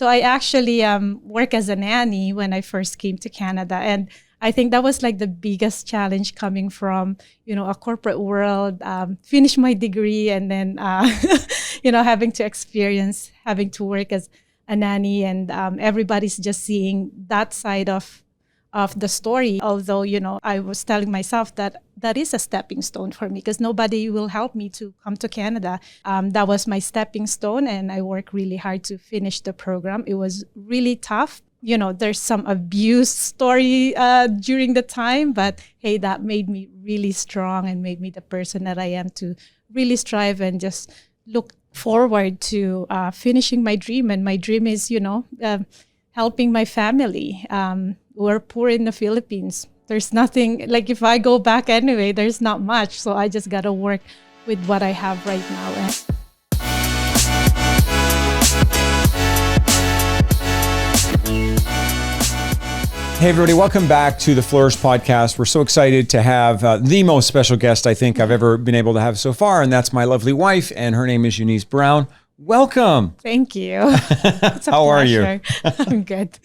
So I actually work as a nanny when I first came to Canada. And I think that was like the biggest challenge coming from, a corporate world, finish my degree and then, having to work as a nanny and everybody's just seeing that side of the story. Although, I was telling myself that is a stepping stone for me because nobody will help me to come to Canada. That was my stepping stone and I worked really hard to finish the program. It was really tough. There's some abuse story during the time, but hey, that made me really strong and made me the person that I am to really strive and just look forward to finishing my dream. And my dream is, helping my family. We're poor in the Philippines. There's nothing, like if I go back anyway, there's not much. So I just got to work with what I have right now. Hey everybody, welcome back to the Flourish podcast. We're so excited to have the most special guest I think I've ever been able to have so far, and that's my lovely wife, and her name is Eunice Brown. Welcome. Thank you. How are you? I'm good.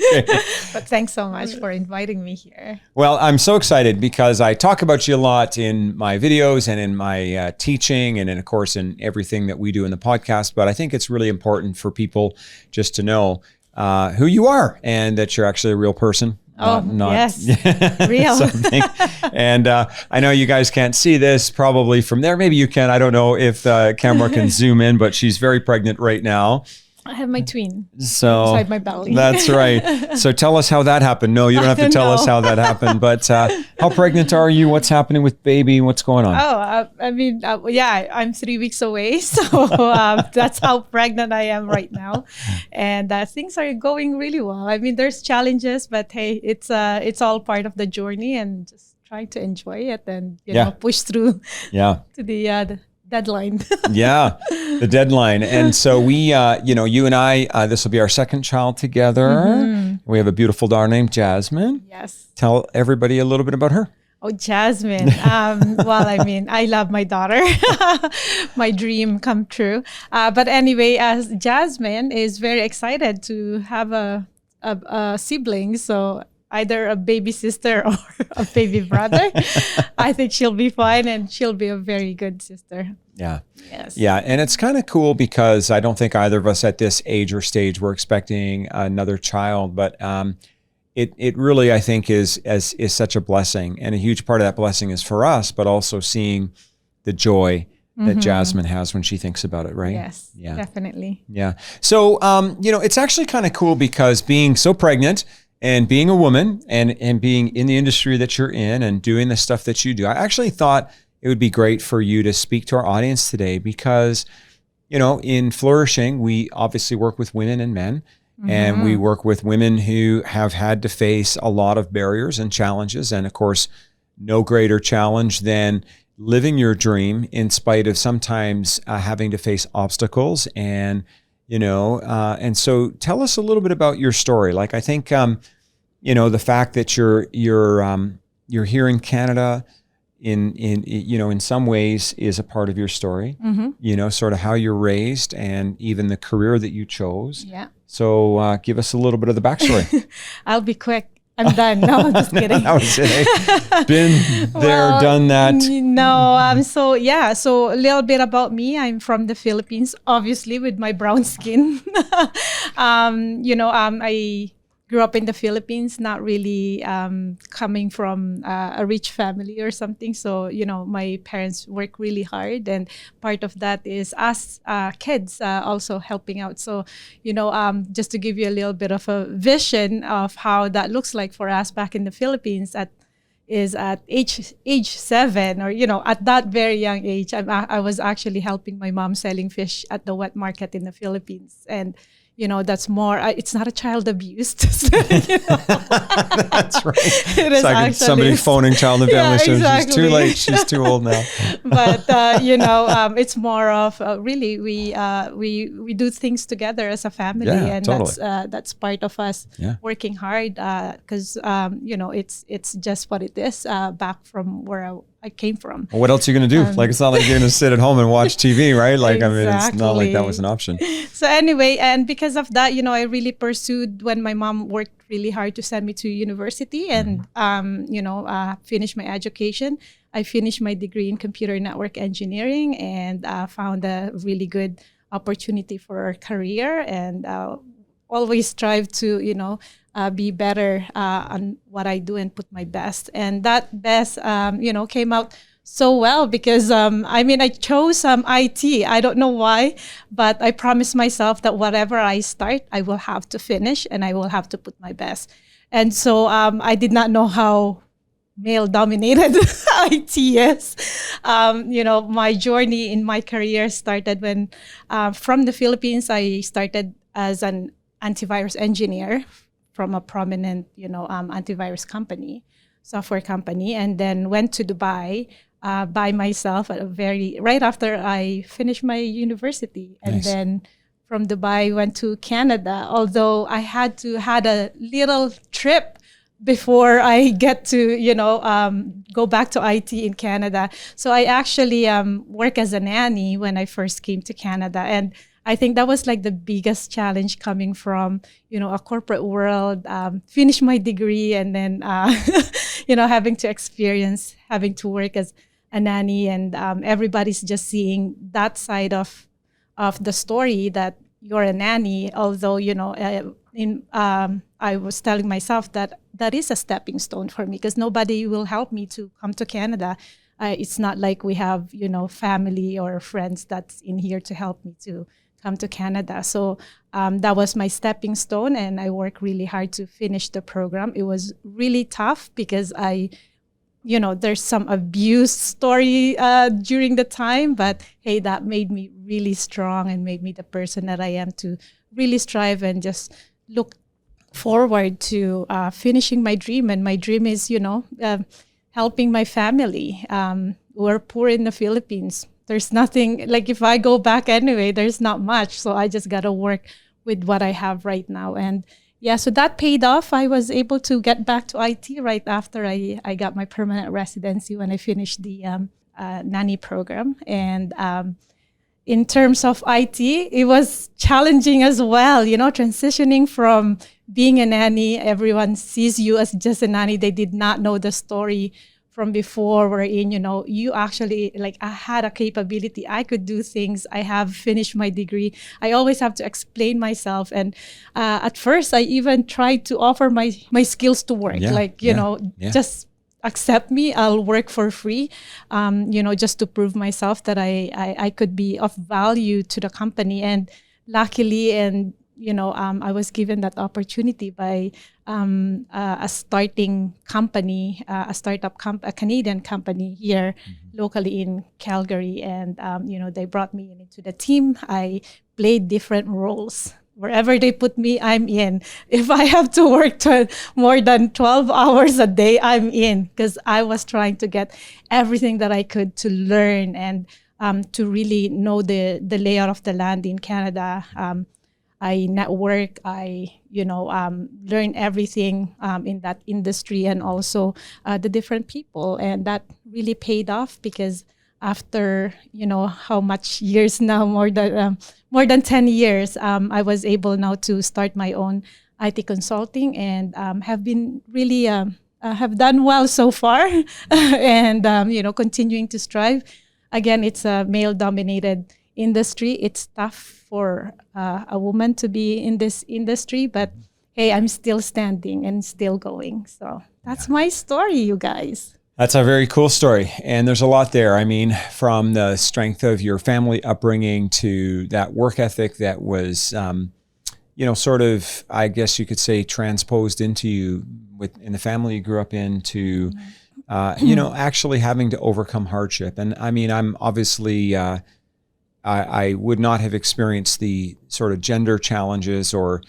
But thanks so much for inviting me here. Well, I'm so excited because I talk about you a lot in my videos and in my teaching and of course in everything that we do in the podcast, but I think it's really important for people just to know who you are and that you're actually a real person. Yes, real. And I know you guys can't see this probably from there. Maybe you can. I don't know if the camera can zoom in, but she's very pregnant right now. I have my twin inside my belly. That's right. So tell us how that happened. No, you don't have to tell us how that happened. But how pregnant are you? What's happening with baby? What's going on? I'm 3 weeks away. So that's how pregnant I am right now. And things are going really well. I mean, there's challenges, but hey, it's all part of the journey and just trying to enjoy it and, push through to the deadline. Yeah, the deadline. And so we, you and I, this will be our second child together. Mm-hmm. We have a beautiful daughter named Jasmine. Yes. Tell everybody a little bit about her. Oh, Jasmine. I love my daughter. My dream come true. But anyway, Jasmine is very excited to have a sibling. So either a baby sister or a baby brother. I think she'll be fine and she'll be a very good sister. Yeah. Yes. Yeah. And it's kind of cool because I don't think either of us at this age or stage were expecting another child, but it really, I think, is such a blessing. And a huge part of that blessing is for us, but also seeing the joy that Jasmine has when she thinks about it, right? Yes, yeah. Definitely. Yeah. So, it's actually kind of cool because being so pregnant and being a woman and being in the industry that you're in and doing the stuff that you do, I actually thought it would be great for you to speak to our audience today because, in Flourishing, we obviously work with women and men, and we work with women who have had to face a lot of barriers and challenges. And of course, no greater challenge than living your dream in spite of sometimes having to face obstacles and and so tell us a little bit about your story. Like, I think, the fact that you're here in Canada in some ways is a part of your story, sort of how you're raised and even the career that you chose. Yeah. So give us a little bit of the backstory. I'll be quick. I'm done. No, I'm just kidding. That was it. Been there, done that. No, so a little bit about me. I'm from the Philippines, obviously with my brown skin. I grew up in the Philippines, not really coming from a rich family or something. So, my parents work really hard, and part of that is us kids also helping out. So, just to give you a little bit of a vision of how that looks like for us back in the Philippines at age 7, or at that very young age, I was actually helping my mom selling fish at the wet market in the Philippines. And that's more, it's not a child abuse. That's right. It's like somebody phoning child and family services. Exactly. She's too late. She's too old now. But, it's more of really, we do things together as a family. Yeah, and totally. that's part of us working hard because, it's just what it is back from where I came from. Well, what else are you going to do? Like, it's not like you're going to sit at home and watch TV, right? Like, Exactly. I mean, it's not like that was an option. So anyway, and because of that, I really pursued when my mom worked really hard to send me to university and, finish my education. I finished my degree in computer network engineering and found a really good opportunity for a career and always strive to, be better on what I do and put my best. And that best, came out so well because, I chose IT. I don't know why, but I promised myself that whatever I start, I will have to finish and I will have to put my best. And so I did not know how male-dominated IT is. My journey in my career started when, from the Philippines, I started as an antivirus engineer from a prominent, antivirus company, software company, and then went to Dubai by myself right after I finished my university. And Nice. then from Dubai, went to Canada, although I had a little trip before I get to, go back to IT in Canada. So I actually work as a nanny when I first came to Canada. And I think that was like the biggest challenge coming from, a corporate world, finish my degree and then, having to work as a nanny and everybody's just seeing that side of the story that you're a nanny, although, I was telling myself that is a stepping stone for me because nobody will help me to come to Canada. It's not like we have, family or friends that's in here to help me to come to Canada. So that was my stepping stone and I worked really hard to finish the program. It was really tough because there's some abuse story during the time, but hey, that made me really strong and made me the person that I am to really strive and just look forward to finishing my dream. And my dream is, helping my family. We're poor in the Philippines. There's nothing, like if I go back anyway, there's not much. So I just got to work with what I have right now. And yeah, so that paid off. I was able to get back to IT right after I got my permanent residency when I finished the nanny program. And in terms of IT, it was challenging as well, transitioning from being a nanny. Everyone sees you as just a nanny. They did not know the story from before wherein, you actually, like, I had a capability. I could do things. I have finished my degree. I always have to explain myself. And at first, I even tried to offer my skills to work. Just accept me. I'll work for free, just to prove myself that I could be of value to the company. And luckily, I was given that opportunity by a starting company, a Canadian company here locally in Calgary. And, they brought me into the team. I played different roles. Wherever they put me, I'm in. If I have to work more than 12 hours a day, I'm in, because I was trying to get everything that I could to learn and to really know the layout of the land in Canada. I network, I learn everything in that industry and also the different people. And that really paid off because after, how much years now, more than 10 years, I was able now to start my own IT consulting and have been really, have done well so far and, continuing to strive. Again, it's a male-dominated industry. It's tough for a woman to be in this industry, but hey, I'm still standing and still going. So that's my story, you guys. That's a very cool story. And there's a lot there. I mean, from the strength of your family upbringing to that work ethic that was, sort of, I guess you could say, transposed into you in the family you grew up in to, actually having to overcome hardship. And I mean, I'm obviously, I would not have experienced the sort of gender challenges or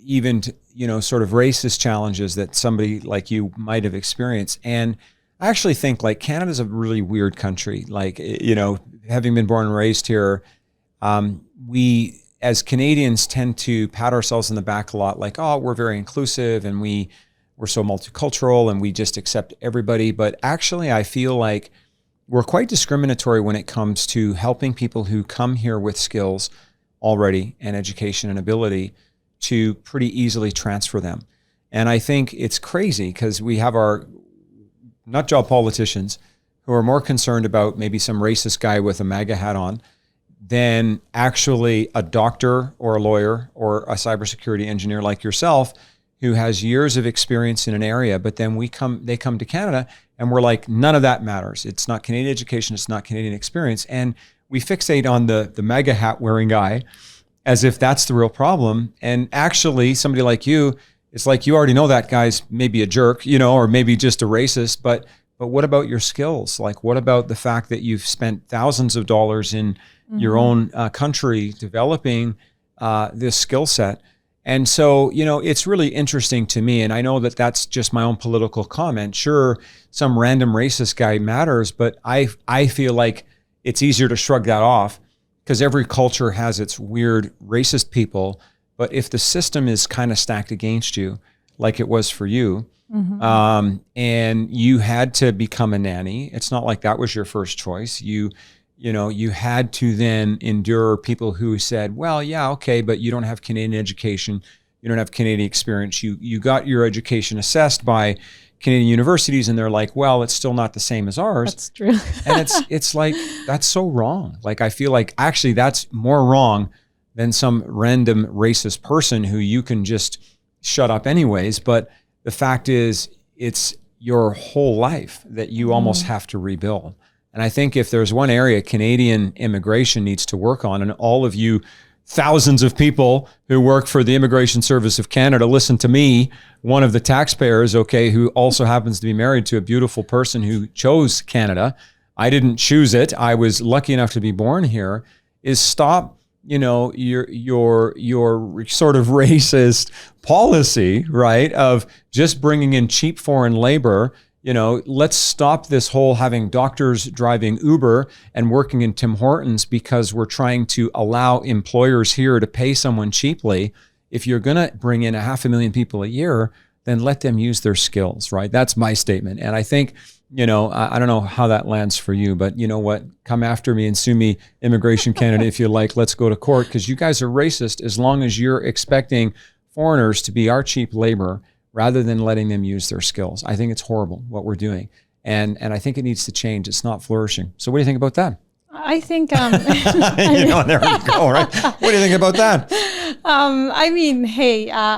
even, sort of racist challenges that somebody like you might have experienced. And I actually think like Canada's a really weird country. Like, having been born and raised here, we as Canadians tend to pat ourselves in the back a lot, like, oh, we're very inclusive and we're so multicultural and we just accept everybody. But actually, I feel like we're quite discriminatory when it comes to helping people who come here with skills already and education and ability to pretty easily transfer them. And I think it's crazy because we have our nut job politicians who are more concerned about maybe some racist guy with a MAGA hat on than actually a doctor or a lawyer or a cybersecurity engineer like yourself who has years of experience in an area. But then they come to Canada and we're like, none of that matters. It's not Canadian education. It's not Canadian experience. And we fixate on the MAGA hat wearing guy as if that's the real problem. And actually somebody like you, it's like, you already know that guy's maybe a jerk, or maybe just a racist, but what about your skills? Like, what about the fact that you've spent thousands of dollars in your own country developing this skill set? And so, it's really interesting to me. And I know that that's just my own political comment. Sure, some random racist guy matters, but I feel like it's easier to shrug that off because every culture has its weird racist people. But if the system is kind of stacked against you, like it was for you, and you had to become a nanny, it's not like that was your first choice. You had to then endure people who said, well, yeah, okay, but you don't have Canadian education. You don't have Canadian experience. You got your education assessed by Canadian universities, and they're like, well, it's still not the same as ours. That's true. And it's like, that's so wrong. Like, I feel like actually that's more wrong than some random racist person who you can just shut up anyways. But the fact is, it's your whole life that you almost have to rebuild. And I think if there's one area Canadian immigration needs to work on, and all of you thousands of people who work for the Immigration Service of Canada, listen to me, one of the taxpayers, okay, who also happens to be married to a beautiful person who chose Canada. I didn't choose it. I was lucky enough to be born here. Is stop your sort of racist policy, right, of just bringing in cheap foreign labor. Let's stop this whole having doctors driving Uber and working in Tim Hortons because we're trying to allow employers here to pay someone cheaply. If you're going to bring in 500,000 people a year, then let them use their skills, right? That's my statement. And I think, I don't know how that lands for you, but you know what? Come after me and sue me, Immigration Canada, if you like. Let's go to court because you guys are racist as long as you're expecting foreigners to be our cheap labor rather than letting them use their skills. I think it's horrible what we're doing. And I think it needs to change. It's not flourishing. So what do you think about that? I think, there we go, right? What do you think about that?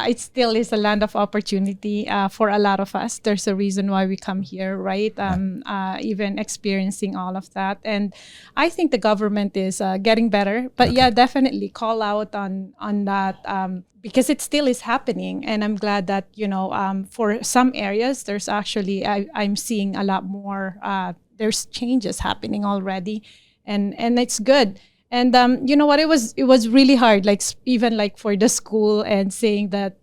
It still is a land of opportunity for a lot of us. There's a reason why we come here, right? Even experiencing all of that. And I think the government is getting better. But yeah, definitely call out on that because it still is happening. And I'm glad that, for some areas, there's actually, I'm seeing a lot more, there's changes happening already. And it's good. And you know what? It was really hard. Like even like for the school and saying that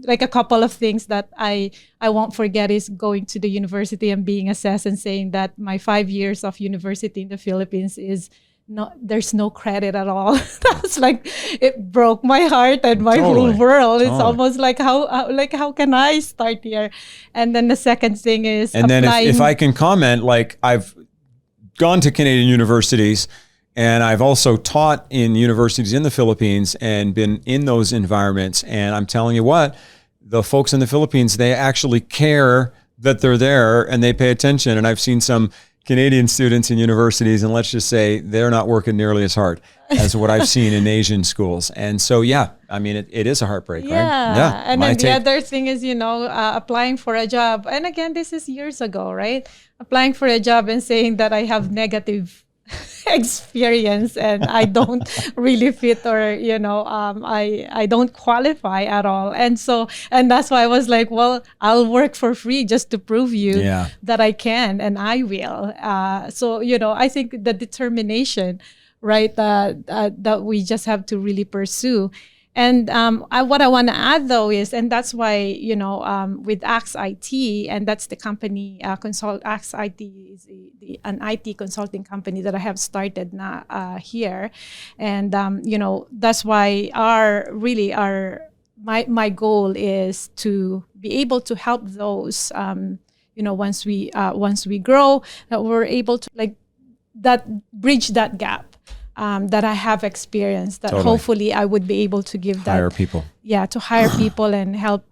like a couple of things that I won't forget is going to the university and being assessed and saying that my 5 years of university in the Philippines is there's no credit at all. That's like it broke my heart and my whole world. It's almost like how can I start here? And then the second thing is and then if I can comment, like I've gone to Canadian universities and I've also taught in universities in the Philippines and been in those environments. And I'm telling you what, the folks in the Philippines, they actually care that they're there and they pay attention. And I've seen some Canadian students in universities, and let's just say they're not working nearly as hard as what I've seen in Asian schools. And so, yeah, I mean, it is a heartbreak, right? Yeah. And then the other thing is, applying for a job. And again, this is years ago, right? Applying for a job and saying that I have negative experience and I don't really fit or, I don't qualify at all. And that's why I was like, well, I'll work for free just to prove you that I can and I will. I think the determination, right, that we just have to really pursue. And what I want to add though is, and that's why, with Axit, and that's the company, Axit is an IT consulting company that I have started now here. And, that's why my goal is to be able to help those, once we grow, that we're able to like that bridge that gap that I have experienced, that Totally. Hopefully I would be able to give that. Hire people. Yeah, to hire people and help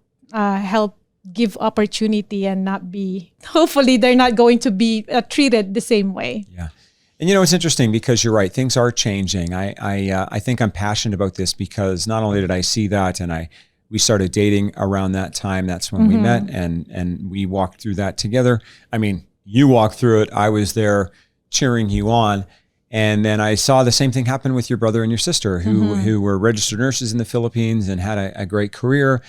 give opportunity and not be, hopefully they're not going to be treated the same way. Yeah. And it's interesting because you're right. Things are changing. I think I'm passionate about this because not only did I see that, and we started dating around that time. That's when we met, and we walked through that together. I mean, you walked through it. I was there cheering you on. And then I saw the same thing happen with your brother and your sister who were registered nurses in the Philippines and had a great career.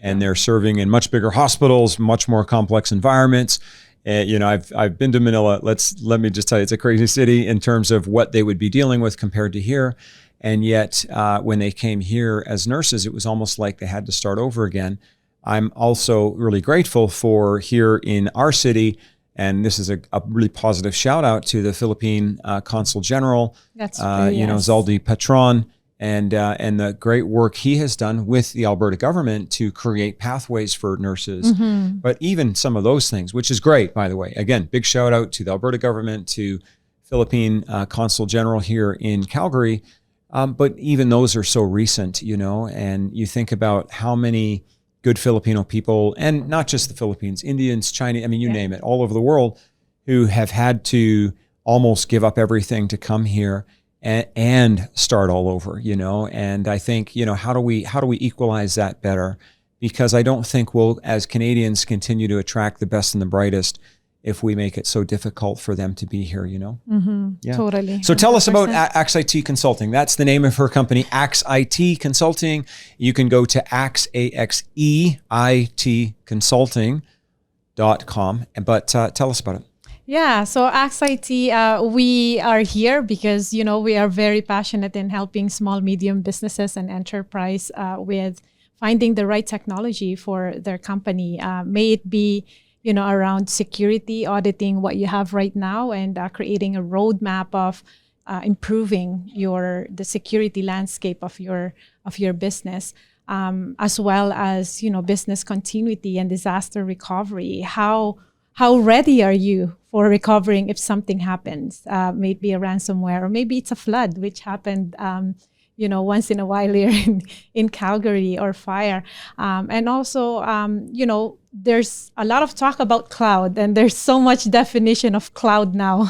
And they're serving in much bigger hospitals, much more complex environments. I've been to Manila. Let me just tell you, it's a crazy city in terms of what they would be dealing with compared to here. And yet, when they came here as nurses, it was almost like they had to start over again. I'm also really grateful for here in our city, and this is a really positive shout out to the Philippine Consul General, That's Zaldi Patron, and the great work he has done with the Alberta government to create pathways for nurses. But even some of those things, which is great, by the way. Again, big shout out to the Alberta government, to Philippine Consul General here in Calgary. But even those are so recent, and you think about how many good Filipino people, and not just the Philippines, Indians, Chinese, you name it, all over the world, who have had to almost give up everything to come here and start all over, and I think, how do we equalize that better? Because I don't think we'll, as Canadians, continue to attract the best and the brightest if we make it so difficult for them to be here, Yeah. Totally. So tell us about Axit Consulting. That's the name of her company, Axit Consulting. You can go to Axeit Consulting.com, but tell us about it. Yeah, so Axit, we are here because, we are very passionate in helping small, medium businesses and enterprise with finding the right technology for their company. May it be, around security, auditing what you have right now, and creating a roadmap of improving the security landscape of your business, as well as, business continuity and disaster recovery. How ready are you for recovering if something happens? Maybe a ransomware, or maybe it's a flood, which happened, once in a while here in Calgary, or fire. And also, there's a lot of talk about cloud, and there's so much definition of cloud now.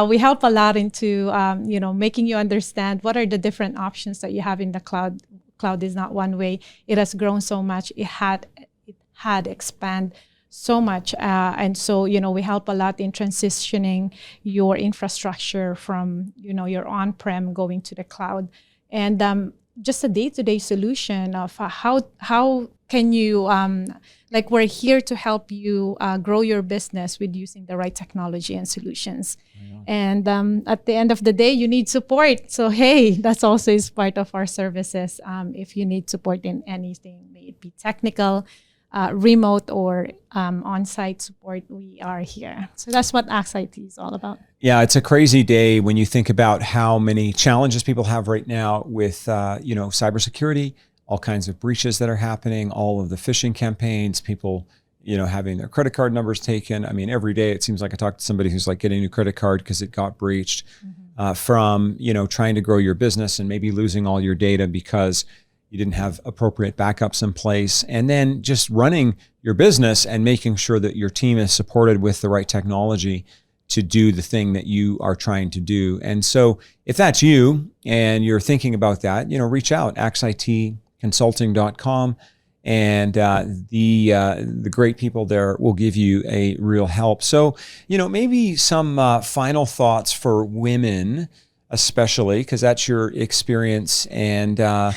We help a lot into, making you understand what are the different options that you have in the cloud. Cloud is not one way. It has grown so much. It had expanded so much. And so, we help a lot in transitioning your infrastructure from, your on-prem going to the cloud. And just a day-to-day solution of how can you, we're here to help you grow your business with using the right technology and solutions. Yeah. And at the end of the day, you need support. So, hey, that's also is part of our services. If you need support in anything, may it be technical, remote, or on-site support, we are here. So that's what Axit is all about. Yeah, it's a crazy day when you think about how many challenges people have right now with, cybersecurity, all kinds of breaches that are happening, all of the phishing campaigns, people, having their credit card numbers taken. Every day it seems like I talk to somebody who's like getting a new credit card because it got breached, from, trying to grow your business and maybe losing all your data because you didn't have appropriate backups in place, and then just running your business and making sure that your team is supported with the right technology to do the thing that you are trying to do. And so if that's you and you're thinking about that, reach out, axitconsulting.com, and the great people there will give you a real help. So, maybe some final thoughts for women, especially because that's your experience. And, and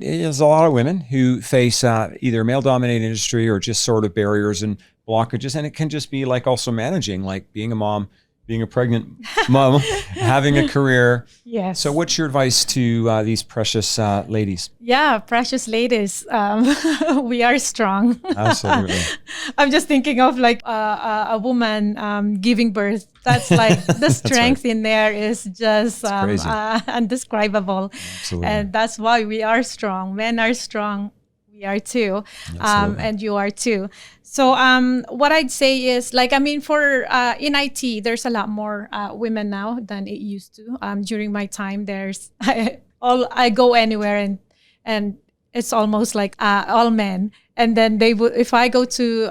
there's a lot of women who face either male-dominated industry or just sort of barriers and blockages. And it can just be like also managing, like being a mom, being a pregnant mom, having a career. Yes. So what's your advice to these precious ladies? Yeah, precious ladies. We are strong. Absolutely. I'm just thinking of like a woman giving birth. That's like the strength right. in there is just undescribable. Absolutely. And that's why we are strong. Men are strong. We are too. Absolutely. And you are too. So what I'd say is like, I mean, for in IT, there's a lot more women now than it used to. During my time, there's I go anywhere and it's almost like all men. And then they would, if I go to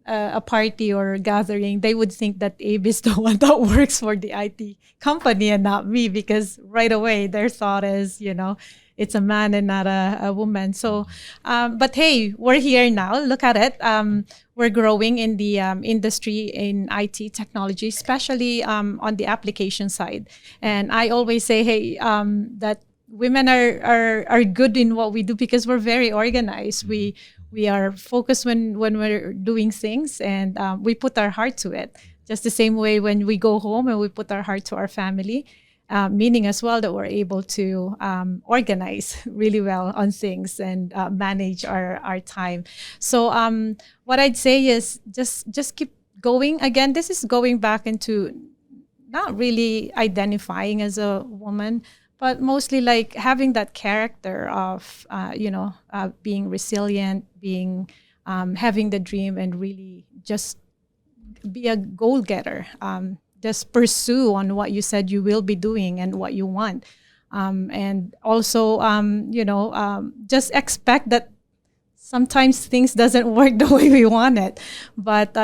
a party or a gathering, they would think that Abe is the one that works for the IT company and not me, because right away their thought is, you know, it's a man and not a woman. So, but hey, we're here now. Look at it. We're growing in the industry in IT technology, especially on the application side. And I always say, hey, that women are good in what we do because we're very organized. We are focused when we're doing things, and we put our heart to it. Just the same way when we go home and we put our heart to our family. Meaning as well that we're able to organize really well on things and manage our time. So what I'd say is just keep going. Again, this is going back into not really identifying as a woman, but mostly like having that character of being resilient, being having the dream, and really just be a goal getter. Just pursue on what you said you will be doing and what you want. And also, just expect that sometimes things doesn't work the way we want it, but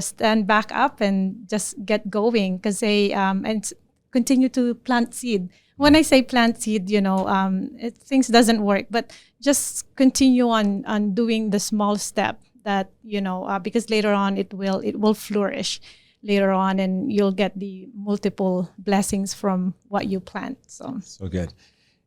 stand back up and just get going, because and continue to plant seed. When I say plant seed, things doesn't work, but just continue on doing the small step that, because later on it will flourish later on, and you'll get the multiple blessings from what you plant. So good.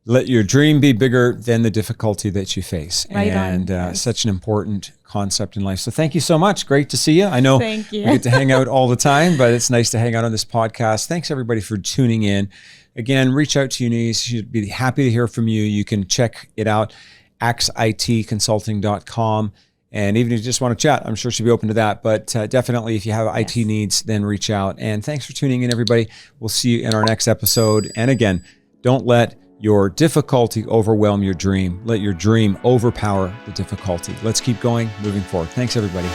Let your dream be bigger than the difficulty that you face. Right and on, yes. Such an important concept in life. So thank you so much. Great to see you. I know Thank you. we get to hang out all the time, but it's nice to hang out on this podcast. Thanks everybody for tuning in. Again, reach out to Eunice. She'd be happy to hear from you. You can check it out, axitconsulting.com. And even if you just want to chat, I'm sure she'll be open to that. But definitely, if you have IT needs, then reach out. And thanks for tuning in, everybody. We'll see you in our next episode. And again, don't let your difficulty overwhelm your dream. Let your dream overpower the difficulty. Let's keep going, moving forward. Thanks, everybody.